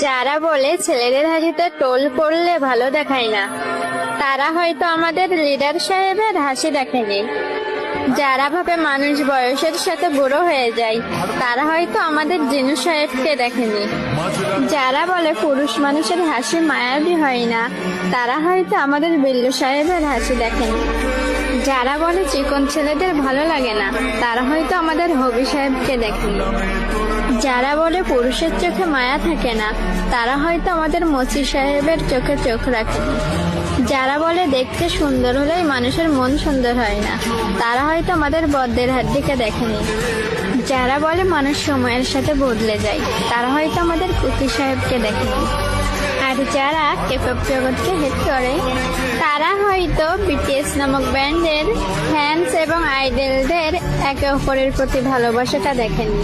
যারা বলে ছেলেদের হাসিতে টোল পড়লে ভালো দেখায় না, তারা হয়তো আমাদের লিডার সাহেবের হাসি দেখেনি। যারা ভাবে মানুষ বয়সের সাথে বুড়ো হয়ে যায়, তারা হয়তো আমাদের জিনু সাহেবকে দেখেনি। যারা বলে পুরুষ মানুষের হাসি মায়াবী হয় না, তারা হয়তো আমাদের বিল্লু সাহেবের হাসি দেখেনি। যারা বলে চিকন ছেলেদের ভালো লাগে না, তারা হয়তো আমাদের হবি সাহেবকে দেখেনি। যারা বলে পুরুষের চোখে মায়া থাকে না, তারা হয়তো আমাদের মসি সাহেবের চোখে চোখ রাখেনি। যারা বলে দেখতে সুন্দর হলেই মানুষের মন সুন্দর হয় না, তারা হয়তো আমাদের বদ্দের হাড্ডিকে দেখেনি। যারা বলে মানুষ সময়ের সাথে বদলে যায়, তারা হয়তো আমাদের কুকি সাহেবকে দেখেনি। আর যারা কেপপ জগৎকে হেট করে, তারা হয়তো বিটিএস নামক ব্যান্ডের ফ্যান্স এবং আইডলদের একে অপরের প্রতি ভালোবাসাটা দেখেনি।